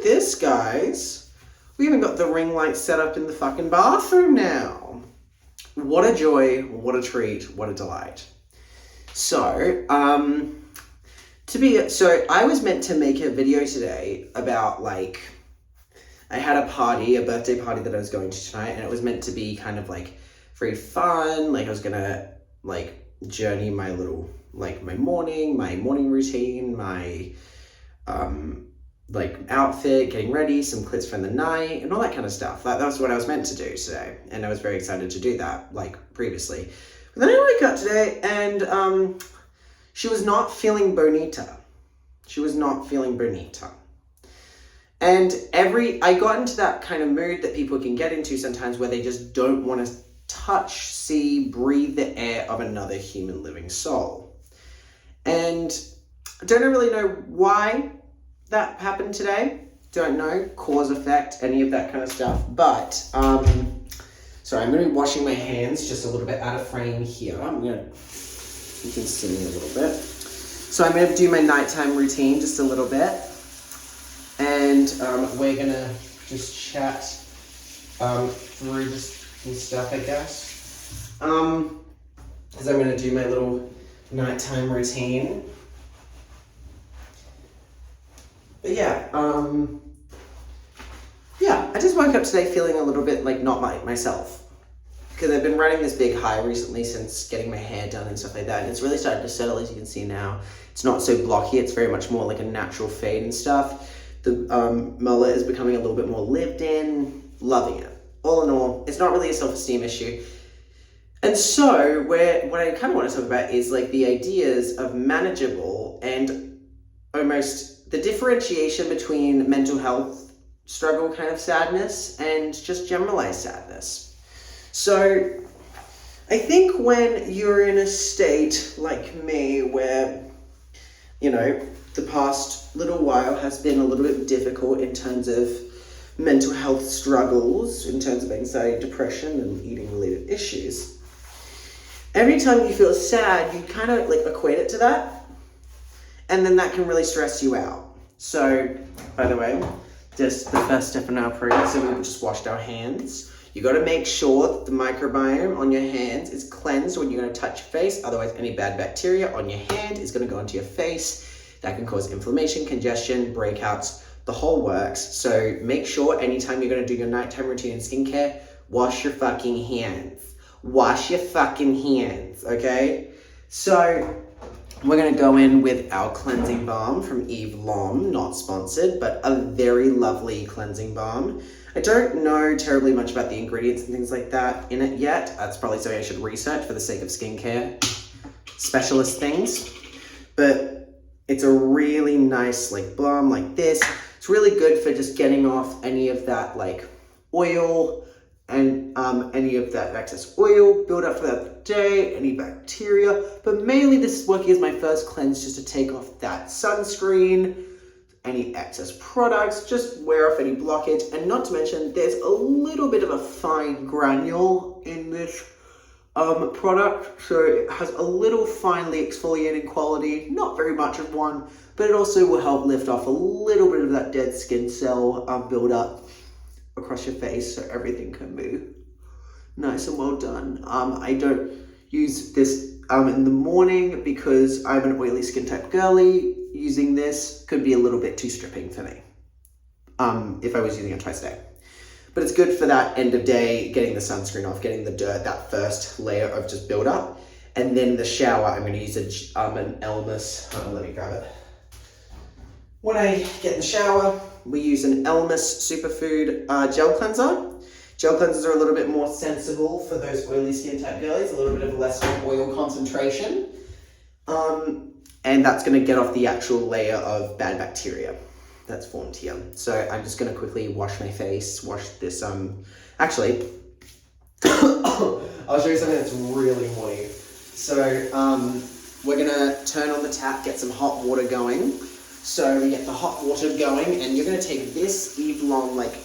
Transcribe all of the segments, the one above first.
at this, guys. We even got the ring light set up in the fucking bathroom now. What a joy, what a treat, what a delight. So, I was meant to make a video today about, like, I had a birthday party that I was going to tonight, and it was meant to be kind of, like, very fun. Like, I was gonna, like, journey my little, like, my morning routine, my, like, outfit, getting ready, some clips from the night, and all that kind of stuff. That was what I was meant to do today, and I was very excited to do that, like, previously. But then I wake up today, and she was not feeling bonita. She was not feeling bonita. And I got into that kind of mood that people can get into sometimes, where they just don't want to touch, see, breathe the air of another human living soul. And I don't really know why that happened today. Don't know, cause, effect, any of that kind of stuff. But, sorry, I'm going to be washing my hands just a little bit out of frame here. You can see me a little bit. So I'm going to do my nighttime routine just a little bit. And we're going to just chat through just some stuff, I guess. Because I'm going to do my little nighttime routine. But yeah, I just woke up today feeling a little bit like not myself. Because I've been running this big high recently since getting my hair done and stuff like that. And it's really starting to settle, as you can see now. It's not so blocky. It's very much more like a natural fade and stuff. The mullet is becoming a little bit more lived in. Loving it. All in all, it's not really a self-esteem issue. And so, what I kind of want to talk about is like the ideas of manageable and almost the differentiation between mental health struggle kind of sadness and just generalized sadness. So I think when you're in a state like me where, you know, the past little while has been a little bit difficult in terms of mental health struggles, in terms of anxiety, depression, and eating related issues, every time you feel sad, you kind of like equate it to that. And then that can really stress you out. So, by the way, just the first step in our process, so we just washed our hands. You got to make sure that the microbiome on your hands is cleansed when you're going to touch your face. Otherwise, any bad bacteria on your hand is going to go into your face. That can cause inflammation, congestion, breakouts, the whole works. So make sure anytime you're going to do your nighttime routine and skincare, wash your fucking hands. Wash your fucking hands, okay? So we're going to go in with our cleansing balm from Eve Lom, not sponsored, but a very lovely cleansing balm. I don't know terribly much about the ingredients and things like that in it yet. That's probably something I should research for the sake of skincare specialist things. But it's a really nice like balm like this. It's really good for just getting off any of that like oil and any of that excess oil build up throughout the day, any bacteria. But mainly this is working as my first cleanse, just to take off that sunscreen, any excess products, just wear off any blockage. And not to mention, there's a little bit of a fine granule in this product, so it has a little finely exfoliating quality, not very much of one, but it also will help lift off a little bit of that dead skin cell build up across your face, so everything can be nice and well done. I don't use this in the morning because I'm an oily skin type girly. Using this could be a little bit too stripping for me if I was using it twice a day. But it's good for that end of day, getting the sunscreen off, getting the dirt, that first layer of just build up. And then the shower, I'm going to use an Elmer's, let me grab it. When I get in the shower, we use an Elmer's Superfood gel cleanser. Gel cleansers are a little bit more sensible for those oily skin type girlies, a little bit of less oil concentration. And that's going to get off the actual layer of bad bacteria that's formed here. So I'm just going to quickly wash my face, wash this, actually, I'll show you something that's really annoying. So we're going to turn on the tap, get some hot water going. So we get the hot water going, and you're going to take this Eve Lom, like,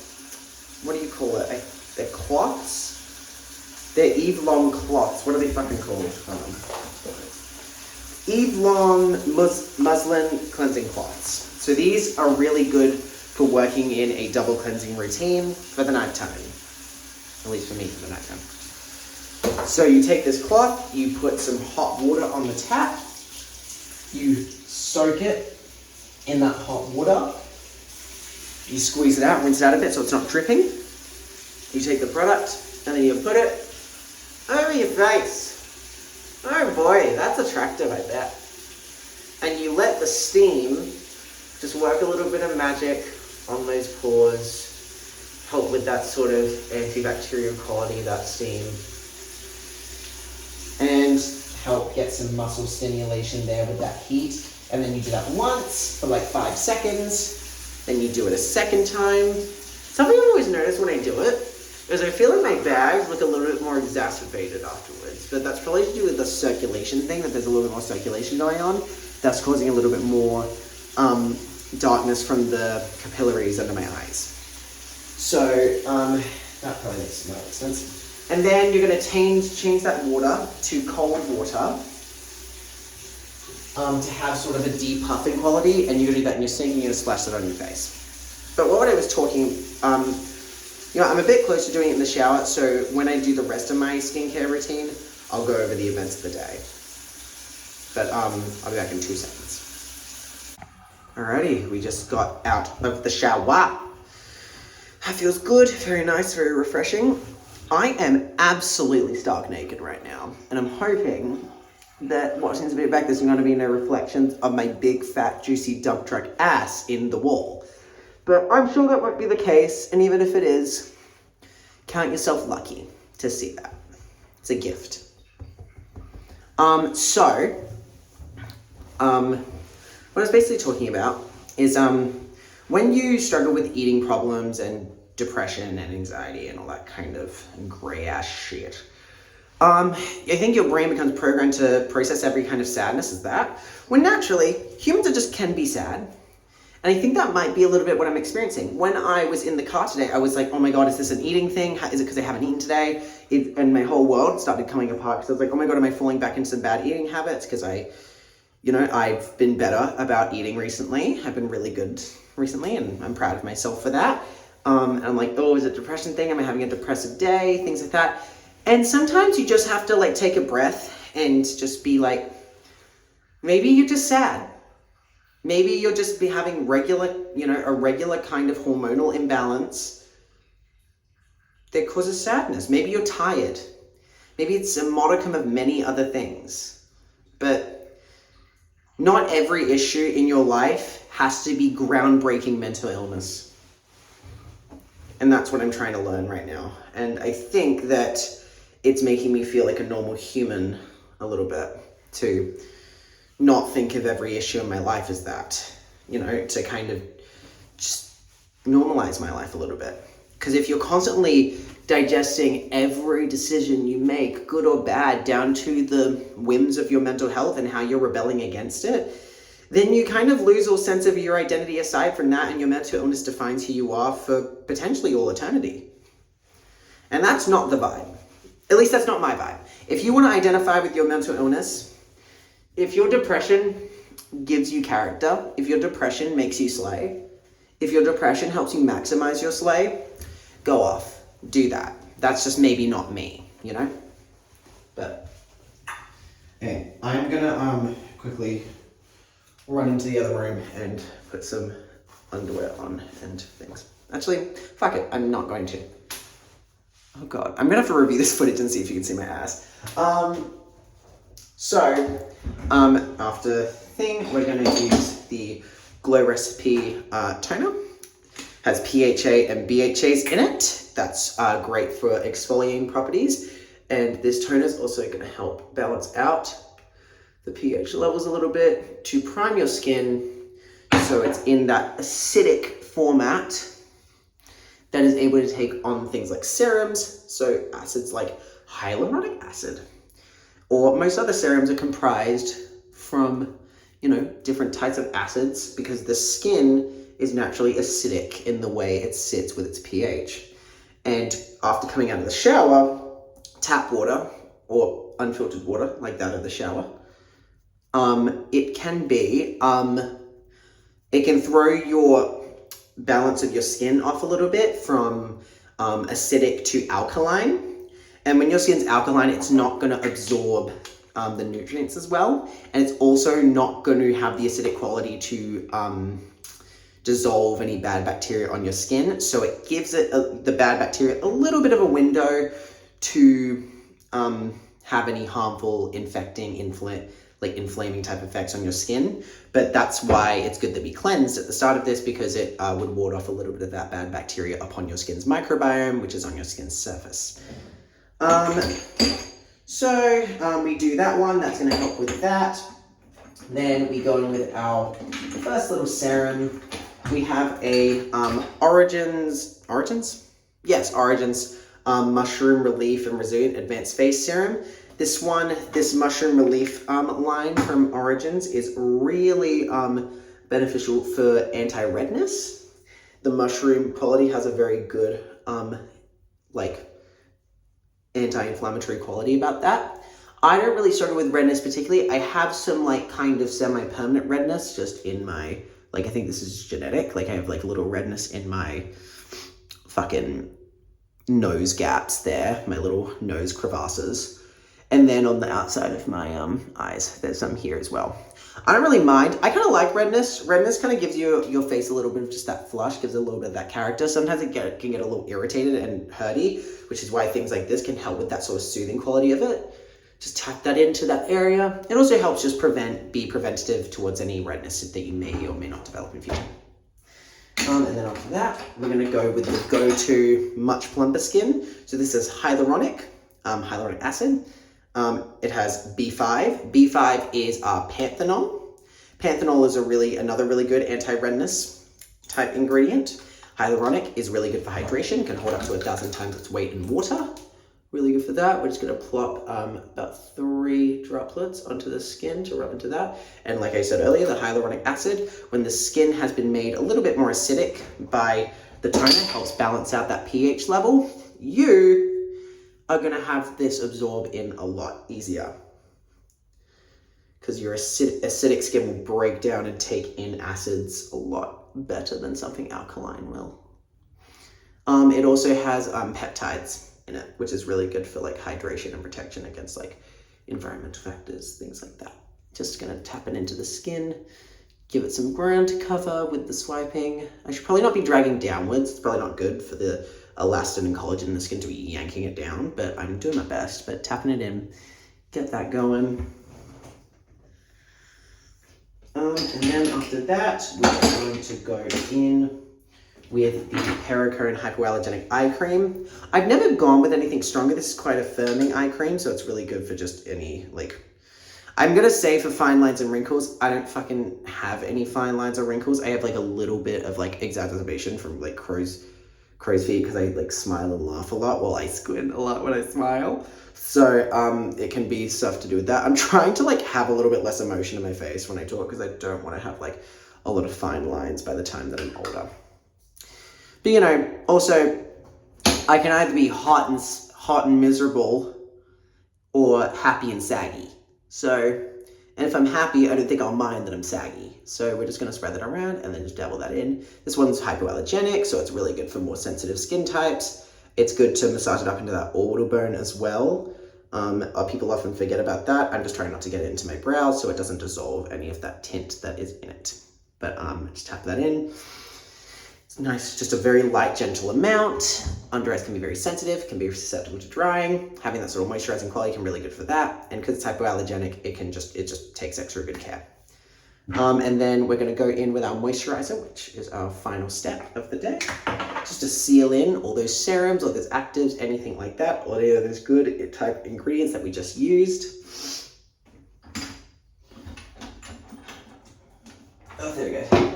what do you call it? They're cloths? They're Eve Lom cloths. What are they fucking called? Eve Lom muslin cleansing cloths. So these are really good for working in a double cleansing routine for the nighttime. At least for me, for the nighttime. So you take this cloth, you put some hot water on the tap, you soak it in that hot water, you squeeze it out, rinse it out a bit so it's not dripping. You take the product and then you put it over your face. Oh boy, that's attractive, I bet. And you let the steam just work a little bit of magic on those pores, help with that sort of antibacterial quality, that steam, and help get some muscle stimulation there with that heat. And then you do that once for like 5 seconds, then you do it a second time. Something I've always noticed when I do it is I feel like my bags look a little bit more exacerbated afterwards, but that's probably to do with the circulation thing, that there's a little bit more circulation going on. That's causing a little bit more darkness from the capillaries under my eyes. So that probably makes more sense. And then you're going to change that water to cold water to have sort of a depuffing quality, and you're going to do that in your sink and you're going to splash that on your face. But what I was talking, I'm a bit close to doing it in the shower, so when I do the rest of my skincare routine, I'll go over the events of the day. But I'll be back in 2 seconds. Alrighty, we just got out of the shower. That feels good, very nice, very refreshing. I am absolutely stark naked right now, and I'm hoping that watching this video back, there's going to be no reflections of my big, fat, juicy dump truck ass in the wall. But I'm sure that won't be the case, and even if it is, count yourself lucky to see that. It's a gift. What I was basically talking about is when you struggle with eating problems and depression and anxiety and all that kind of grey ass shit, I think your brain becomes programmed to process every kind of sadness as that, when naturally humans can be sad. And I think that might be a little bit what I'm experiencing. When I was in the car today, I was like, oh my God, is this an eating thing? Is it because I haven't eaten today? And my whole world started coming apart because I was like, oh my God, am I falling back into some bad eating habits? Because I've been better about eating recently. I've been really good recently, and I'm proud of myself for that. And I'm like, oh, is it a depression thing? Am I having a depressive day? Things like that. And sometimes you just have to like take a breath and just be like, maybe you're just sad. Maybe you'll just be having a regular kind of hormonal imbalance that causes sadness. Maybe you're tired. Maybe it's a modicum of many other things. But not every issue in your life has to be groundbreaking mental illness. And that's what I'm trying to learn right now. And I think that it's making me feel like a normal human a little bit to not think of every issue in my life as that, to kind of just normalize my life a little bit. Because if you're constantly digesting every decision you make, good or bad, down to the whims of your mental health and how you're rebelling against it, then you kind of lose all sense of your identity aside from that, and your mental illness defines who you are for potentially all eternity. And that's not the vibe. At least that's not my vibe. If you want to identify with your mental illness, if your depression gives you character, if your depression makes you slay, if your depression helps you maximize your slay, go off, do that. That's just maybe not me, But, okay, I'm gonna quickly run into the other room and put some underwear on and things. Actually, fuck it, I'm not going to. Oh God, I'm gonna have to review this footage and see if you can see my ass. After thing, we're going to use the Glow Recipe toner. Has PHA and BHAs in it. That's great for exfoliating properties. And this toner is also going to help balance out the pH levels a little bit to prime your skin so it's in that acidic format that is able to take on things like serums. So acids like hyaluronic acid. Or most other serums are comprised from, different types of acids because the skin is naturally acidic in the way it sits with its pH. And after coming out of the shower, tap water or unfiltered water like that of the shower, it can throw your balance of your skin off a little bit from acidic to alkaline. And when your skin's alkaline, it's not going to absorb the nutrients as well. And it's also not going to have the acidic quality to dissolve any bad bacteria on your skin. So it gives it the bad bacteria a little bit of a window to have any harmful, infecting, inflaming type effects on your skin. But that's why it's good that we cleansed at the start of this, because it would ward off a little bit of that bad bacteria upon your skin's microbiome, which is on your skin's surface. So we do that one. That's going to help with that. Then we go in with our first little serum. We have a Origins Mushroom Relief and Resilient Advanced Face Serum. This Mushroom Relief line from Origins is really beneficial for anti-redness. The mushroom quality has a very good anti-inflammatory quality about that. I don't really struggle with redness particularly. I have some kind of semi-permanent redness just in my, I think this is genetic. I have a little redness in my fucking nose gaps there, my little nose crevasses. And then on the outside of my eyes, there's some here as well. I don't really mind. I kind of like redness. Redness kind of gives your face a little bit of just that flush, gives it a little bit of that character. Sometimes it can get a little irritated and hurty, which is why things like this can help with that sort of soothing quality of it. Just tap that into that area. It also helps just be preventative towards any redness that you may or may not develop in future. And then after that, we're going to go with the go-to much plumper skin. So this is hyaluronic acid. It has B5. B5 is panthenol. Panthenol is another really good anti-redness type ingredient. Hyaluronic is really good for hydration, can hold up to 1,000 times its weight in water. Really good for that. We're just going to plop about 3 droplets onto the skin to rub into that. And like I said earlier, the hyaluronic acid, when the skin has been made a little bit more acidic by the toner, helps balance out that pH level. You are going to have this absorb in a lot easier, because your acidic skin will break down and take in acids a lot better than something alkaline will. It also has peptides in it, which is really good for hydration and protection against environmental factors, things like that. Just gonna tap it into the skin, give it some ground to cover with the swiping. I should probably not be dragging downwards. It's probably not good for the elastin and collagen in the skin to be yanking it down, but I'm doing my best. But tapping it in, get that going. And then after that, we're going to go in with the Perricone Hypoallergenic Eye Cream. I've never gone with anything stronger. This is quite a firming eye cream, so it's really good for just any, I'm gonna say for fine lines and wrinkles. I don't fucking have any fine lines or wrinkles. I have a little bit of exacerbation from crow's feet, because I smile and laugh a lot while I squint a lot when I smile. So it can be stuff to do with that. I'm trying to have a little bit less emotion in my face when I talk, because I don't want to have a lot of fine lines by the time that I'm older. But also I can either be hot and miserable, or happy and saggy. So, and if I'm happy, I don't think I'll mind that I'm saggy. So we're just going to spread that around and then just dabble that in. This one's hypoallergenic, so it's really good for more sensitive skin types. It's good to massage it up into that orbital bone as well. People often forget about that. I'm just trying not to get it into my brows so it doesn't dissolve any of that tint that is in it. But just tap that in. It's nice, just a very light, gentle amount. Under eyes can be very sensitive, can be susceptible to drying. Having that sort of moisturizing quality can be really good for that. And because it's hypoallergenic, it just takes extra good care. And then we're going to go in with our moisturizer, which is our final step of the day. Just to seal in all those serums, all those actives, anything like that, all any of those good type ingredients that we just used. Oh, there we go.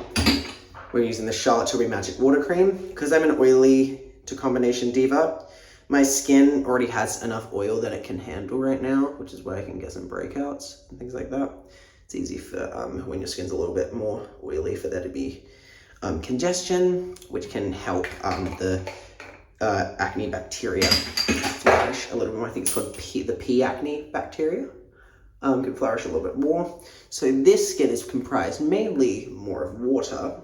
We're using the Charlotte Tilbury Magic Water Cream. Because I'm an oily to combination diva, my skin already has enough oil that it can handle right now, which is why I can get some breakouts and things like that. It's easy for when your skin's a little bit more oily for there to be congestion, which can help the acne bacteria flourish a little bit more. I think it's called the P. acne bacteria. Can flourish a little bit more. So this skin is comprised mainly more of water.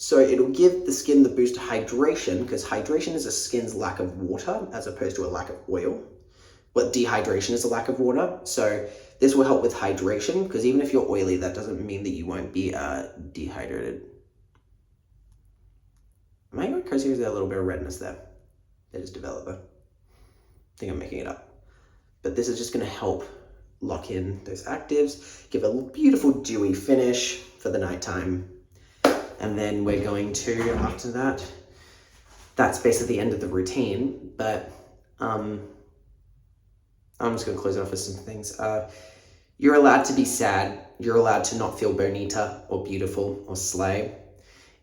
So it'll give the skin the boost of hydration, because hydration is a skin's lack of water as opposed to a lack of oil. But dehydration is a lack of water. So this will help with hydration, because even if you're oily, that doesn't mean that you won't be dehydrated. Am I going crazy, or is there a little bit of redness there? It is developer. I think I'm making it up. But this is just going to help lock in those actives, give a beautiful dewy finish for the nighttime. And then we're going to, after that, that's basically the end of the routine. But I'm just going to close it off with some things. You're allowed to be sad. You're allowed to not feel bonita or beautiful or slay.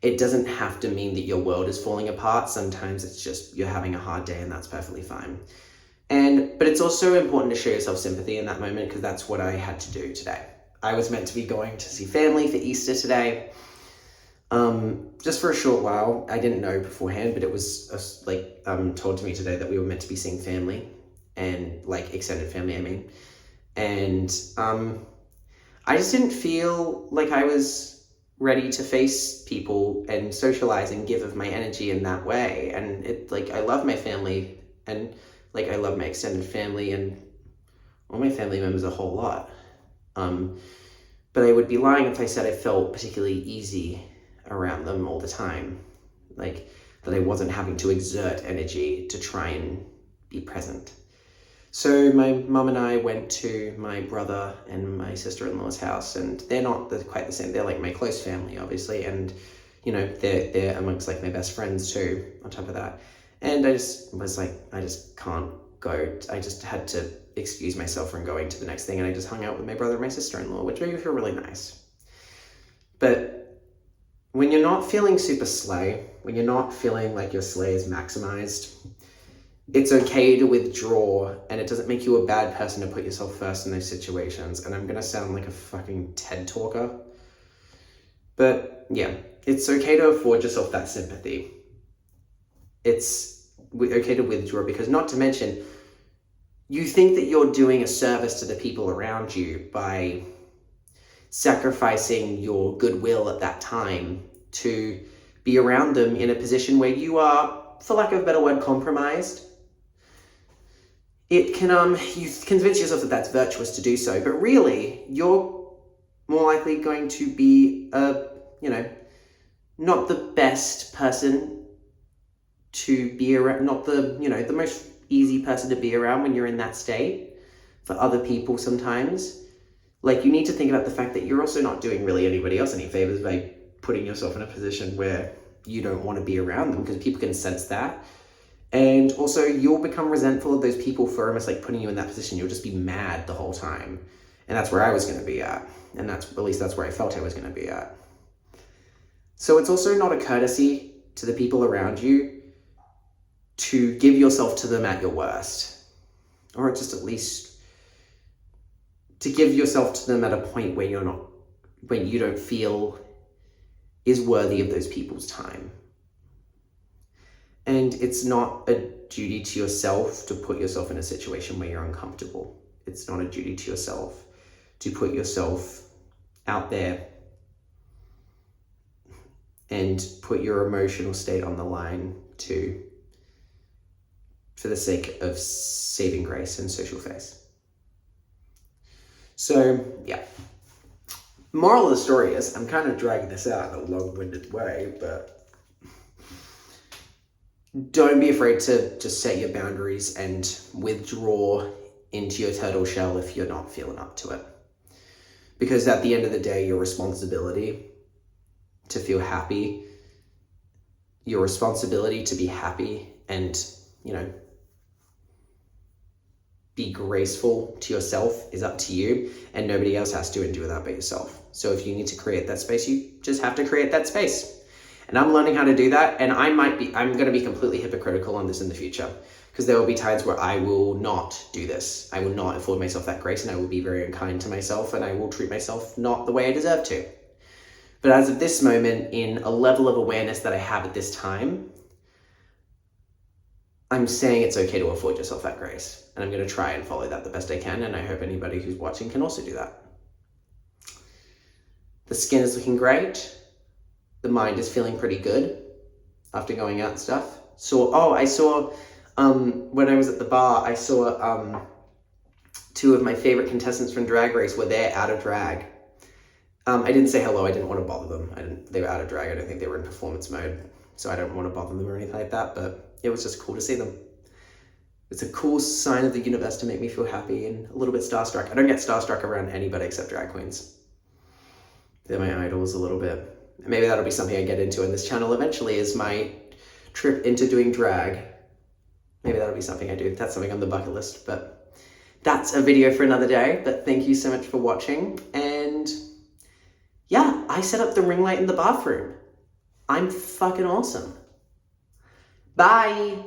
It doesn't have to mean that your world is falling apart. Sometimes it's just you're having a hard day, and that's perfectly fine. But it's also important to show yourself sympathy in that moment, because that's what I had to do today. I was meant to be going to see family for Easter today, just for a short while. I didn't know beforehand, but it was told to me today that we were meant to be seeing family, and like extended family, I mean. And I just didn't feel like I was ready to face people and socialize and give of my energy in that way. And I love my family, and I love my extended family and all my family members a whole lot. But I would be lying if I said I felt particularly easy around them all the time. That I wasn't having to exert energy to try and be present. So my mum and I went to my brother and my sister-in-law's house, and they're quite the same. They're like my close family, obviously, and they're amongst my best friends too, on top of that. And I just was like, I just can't go. I just had to excuse myself from going to the next thing, and I just hung out with my brother and my sister-in-law, which made me feel really nice. But when you're not feeling super slay, when you're not feeling like your slay is maximized, it's okay to withdraw, and it doesn't make you a bad person to put yourself first in those situations. And I'm going to sound like a fucking TED talker, but yeah, it's okay to afford yourself that sympathy. It's okay to withdraw, because not to mention, you think that you're doing a service to the people around you by sacrificing your goodwill at that time to be around them in a position where you are, for lack of a better word, compromised. It can, you convince yourself that that's virtuous to do so, but really, you're more likely going to be, not the best person to be around, not the, the most easy person to be around when you're in that state for other people sometimes. You need to think about the fact that you're also not doing really anybody else any favors by putting yourself in a position where you don't want to be around them, because people can sense that. And also, you'll become resentful of those people for almost putting you in that position. You'll just be mad the whole time. And that's where I was going to be at. And at least that's where I felt I was going to be at. So it's also not a courtesy to the people around you to give yourself to them at your worst. Or just at least to give yourself to them at a point where you don't feel is worthy of those people's time. And it's not a duty to yourself to put yourself in a situation where you're uncomfortable. It's not a duty to yourself to put yourself out there and put your emotional state on the line for the sake of saving grace and social face. So, yeah. Moral of the story is, I'm kind of dragging this out in a long-winded way, but don't be afraid to just set your boundaries and withdraw into your turtle shell if you're not feeling up to it. Because at the end of the day, your responsibility to feel happy, your responsibility to be happy and, be graceful to yourself is up to you, and nobody else has to do that but yourself. So if you need to create that space, you just have to create that space. And I'm learning how to do that, and I'm going to be completely hypocritical on this in the future, because there will be times where I will not do this. I will not afford myself that grace, and I will be very unkind to myself, and I will treat myself not the way I deserve to. But as of this moment, in a level of awareness that I have at this time, I'm saying it's okay to afford yourself that grace. And I'm going to try and follow that the best I can, and I hope anybody who's watching can also do that. The skin is looking great. the mind is feeling pretty good after going out and stuff. I saw, when I was at the bar, I saw two of my favorite contestants from Drag Race were there out of drag. I didn't say hello. I didn't want to bother them. They were out of drag. I don't think they were in performance mode, so I don't want to bother them or anything like that, but it was just cool to see them. It's a cool sign of the universe to make me feel happy and a little bit starstruck. I don't get starstruck around anybody except drag queens. They're my idols a little bit. Maybe that'll be something I get into in this channel eventually, is my trip into doing drag. Maybe that'll be something I do. That's something on the bucket list, but that's a video for another day. But thank you so much for watching. And yeah, I set up the ring light in the bathroom. I'm fucking awesome. Bye.